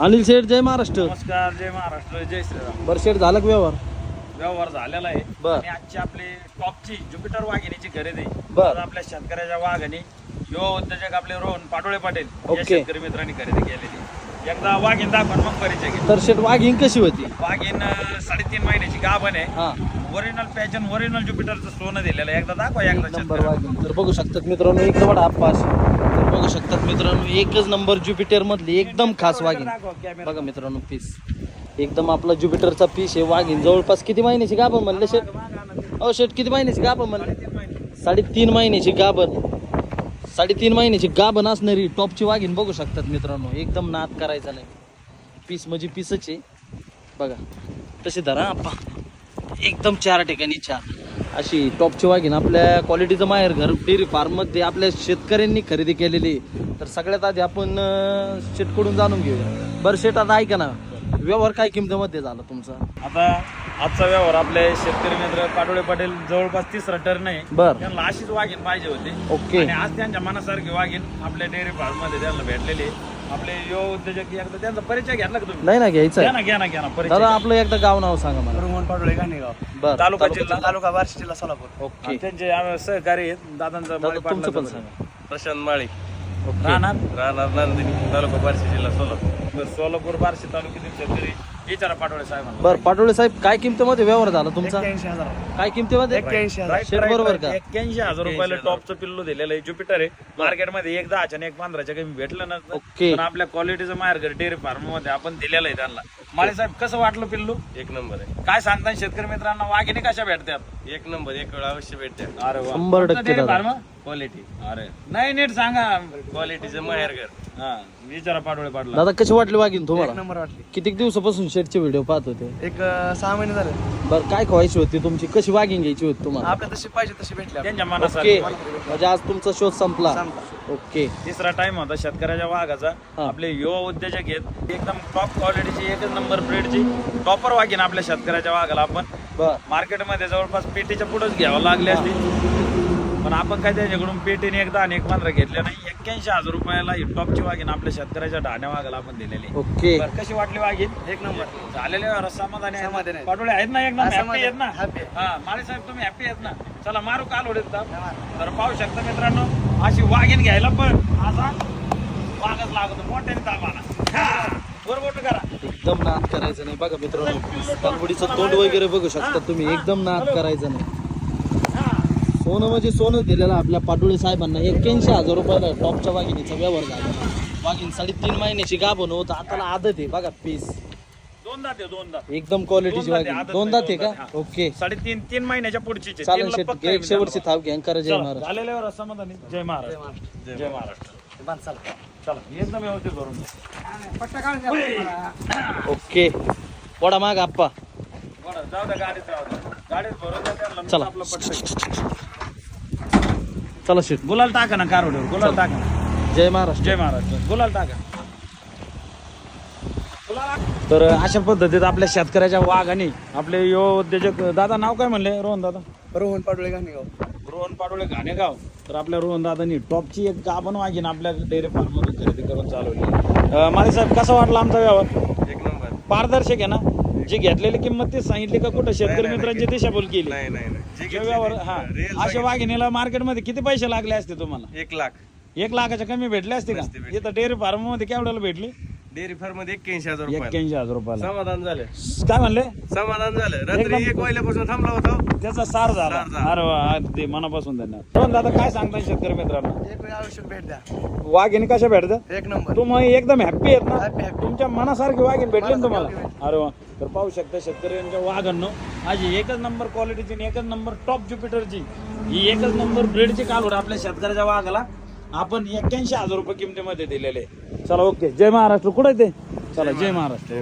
अनिल शेठ, जय महाराष्ट्र. नमस्कार, जय महाराष्ट्र, जय श्रीराम. बरं शेठ, झालं का व्यवहार? व्यवहार झालेला आहे. बर. आणि आजची आपली टॉपची ज्युपिटर वाघिणीची खरेदी बर. आज आपल्या शेतकऱ्याच्या वाघिणी यो उद्योजक आपले रोहन पाटोळे पाटील या ओके. शेतकरी मित्रांनी खरेदी केलेली. एकदा वाघीण दाखवून मग परिचय घेऊ. तर शेठ, वाघीण कशी होती? वाघीण 3.5 महिन्याची गाभण आहे. हा, ओरिजिनल पॅचन ओरिजिनल ज्युपिटरचं सोनं दिलेलं आहे. एकदा दाखवा एकदा नंबर शेतकऱ्याला. वाघीण. तर बघू शकतात मित्रांनो, एकदम बडा आप्पा. तर बघू शकतात मित्रांनो, एकच नंबर ज्युपिटर मधली एकदम खास वाघीण. दाखवा कॅमेरा. बघा मित्रांनो, पीस एकदम आपला ज्युपिटरचा पीस आहे. वाघीण जवळपास किती महिन्याची गाभण म्हणले शेठ? हो शेठ, किती महिन्याची गाभण म्हणले? 3.5 महिन्याची गाभण. 3.5 महिन्याची गाभण असणारी टॉपची वाघीण बघू शकतात मित्रांनो. एकदम नाद करायचा नाही. पीस म्हणजे पीसच आहे. बघा तशी धरा आप्पा, एकदम 4 ठिकाणी 4 अशी टॉपची वाघीण आपल्या क्वालिटीचं माहेर घर डेअरी फार्ममध्ये आपल्या शेतकऱ्यांनी खरेदी केलेली. तर सगळ्यात आधी आपण शेटकडून जाणून घेऊया. बरं शेट, आता ऐका ना, व्यवहार काय किमतीमध्ये झाला तुमचा? आता आजचा व्यवहार आपले शेतकरी मित्र पाटोळे पाटील जवळपास 3रा टर्न आहे. बर. त्यांना अशीच वाघीण पाहिजे होती. ओके. आणि आज त्यांच्या मनासारखी वाघीण आपल्या डेअरी फार्म मध्ये त्यांना भेटलेली आहे. आपले यो उद्योजक एकदा त्यांचा परिचय घेतला का तुम्ही? नाही ना, घ्यायचं घ्या आहे. ना घ्या ना परिचय. दादा आपलं एकदा गाव नाव सांगा मला. रोहन पाटोळे गाणेगाव, बरं. तालुका जिल्हा तालुका बार्शी, जिल्हा सोलापूर. ओके. आणि त्यांचे सहकारी आहेत दादांचं दादा माळी तुमचं पण पाटलाचं. सांगा. प्रशांत माळी, ओके. राहणार नांदिनी, तालुका बार्शी, जिल्हा सोलापूर. सोलापूर बार्शी तालुक्यातील शेतकरी विचारा पाटोळे साहेबांना. बरं पाटोळे साहेब, काय किमतीमध्ये व्यवहार झाला तुमचा? 81,000. काय किमतीमध्ये? 81,000. शेट बरोबर का? 81,000 रुपयाला टॉपचं पिल्लू दिलेलं आहे. ज्युपिटर आहे. मार्केटमध्ये 1,10 आणि 1,15 कमी भेटलं ना. ओके. पण आपल्या क्वालिटीचं मार्केट डेअरी फार्म मध्ये आपण दिलेलं आहे त्यांना. माळे साहेब, कसं वाटलं पिल्लू? एक नंबर आहे. काय सांगता शेतकरी मित्रांना, वाघिणी कशा भेटतात? एक नंबर, एक वेळा अवश्य भेटते. अरे वा. 100% कोणतं dairy दादा. farm? क्वालिटी, अरे नाही, नीट सांगा. क्वालिटीचं माहेर घर. हा, विचारा पाटोळे पाटला. दादा कशी वाटली वाघीण एक तुम्हाला? नंबर वाटली. किती दिवसापासून शेटचे व्हिडिओ पाहत होते? एक 6 महिने झाले. बरं, काय खवायची होती तुमची? कशी वाघीण घ्यायची होती तुम्हाला? आपल्या तशी पाहिजे तशी भेटली आपल्याला. त्यांच्या ओके, मनासारखं. म्हणजे आज तुमचा शोध संपला. संपला. ओके. 3रा टाइम होता शेतकऱ्याच्या वाघाचा. हा. आपले युवा उद्योजक आहेत, एकदम टॉप क्वालिटीची, एकच नंबर ब्रेडची टॉपर वाघीण आपल्या शेतकऱ्याच्या वाघाला आपण बर. मार्केटमध्ये जवळपास पेटीच्या पुढेच घ्यावं लागले असते. पण आपण काय त्याच्याकडून पेटीने 1,10 आणि 1,15 घेतल्या नाही. 81,000 रुपयाला ही टॉपची वाघीण आपल्या शेतकऱ्याच्या ढाण्या वाघाला आपण दिलेली. ओके. बरं, कशी वाटली वाघीण? एक नंबर. झालेले समाधानी आहेत समाधानी ना? आहेत. पाटोळे आहेत ना? एकदम हॅपी आहेत ना? Happy आहे. हा, माळे साहेब तुम्ही हॅपी आहेत ना? चला मारू काल उडत. तर पाहू शकता मित्रांनो, अशी वाघीण घ्यायला पण असा वाघच लागतो. मोठ्याने दाबाला बरोबर करा. एकदम नाद करायचं नाही. बघा मित्रांनो, तलवडीचं तोंड वगैरे बघू शकता तुम्ही. एकदम नाद करायचं नाही. सोनं म्हणजे सोनं दिलेलं आपल्या पाटोळे साहेबांना. 81,000 रुपयाला टॉपच्या वाघिणीचा व्यवहार झाला. वाघीण 3.5 महिन्याची गाभण होत, आताला आदत आहे. बघा पीस दोन दात आहे, दोन दात. एकदम क्वालिटीची दोन दात वाघीण. आहे, आदत 2 नाही, दात आहे दोन का? दात आहे. ओके. 3.5 महिन्याच्या पुढची चालेल शेट, एक शेवटची थाप घ्या आणि करा जय महाराज. झालेल्यावर समाधानी. जय महाराष्ट्र. जय महाराष्ट्र. चला एकदम व्यवस्थित करून द्या. ओके. वडा माग आप्पा. बरं, जाऊ द्या गाडीत, जाऊ द्या गाडीत भरून द्या त्यांना. चला. आपलं पटलं. चला शेट, गुलाल टाका ना कारवडीवर, गुलाल टाका ना. जय महाराष्ट्र. जय महाराष्ट्र. गुलाल टाका. तर अशा पद्धतीत आपल्या शेतकऱ्याच्या वाघाने आपले यो उद्योजक दादा, नाव काय म्हणले? रोहन दादा. रोहन पाटोळे गाणेगाव. रोहन पाटोळे घाणेगाव. तर आपल्या रोहन दादांनी टॉपची एक गाभण वाघीण आपल्या डेअरी फार्म मधून खरेदी करून चालवली. माळी साहेब, कसा वाटला आमचा व्यवहार? एक नंबर. पारदर्शक आहे ना? जी घेतलेली किंमत ती सांगितली का कुठं शेतकरी नाही, मित्रांची दिशाभूल केली? नाही नाही नाही. जे जे घेतले व्यवहार, ते हा, real अशा सांगितलं. वाघिणीला मार्केटमध्ये किती पैसे लागले असते तुम्हाला? 1 लाख. 1 लाखाच्या कमी भेटले असते का? नसते भेटले. इथं डेअरी फार्म मध्ये केवढ्याला भेटली? डेअरी फार्म मध्ये 81,000 रुपये. 81,000 रुपयाला. समाधान झालं. काय म्हणले? समाधान झालं. रात्री एकदम- 1 वाजल्यापासून थांबला होता. त्याचा सार झाला. सार झाला. अरे वा, ते मनापासून धन्यवाद. रोहन दादा, काय सांगता शेतकरी मित्रांनो? एक वेळा आवश्यक भेट द्या. वाघिणी कशा भेटतात? एक नंबर. तुम्ही एकदम हॅप्पी आहेत ना? Happy, happy. तुमच्या मनासारखी वाघीण भेटली ना तुम्हाला? मनासारखी अरे वा. तर पाहू शकता शेतकऱ्यांच्या वाघांनो, आज ही एकच नंबर क्वालिटीची आणि एकच नंबर टॉप ज्युपिटरची ही एकच नंबर ब्रेडची कालवड आपल्या शेतकऱ्याच्या वाघाला आपण 81,000 रुपये किमतीमध्ये दिलेले. चला ओके. जय महाराष्ट्र. कुठे ते? चला, जय महाराष्ट्र.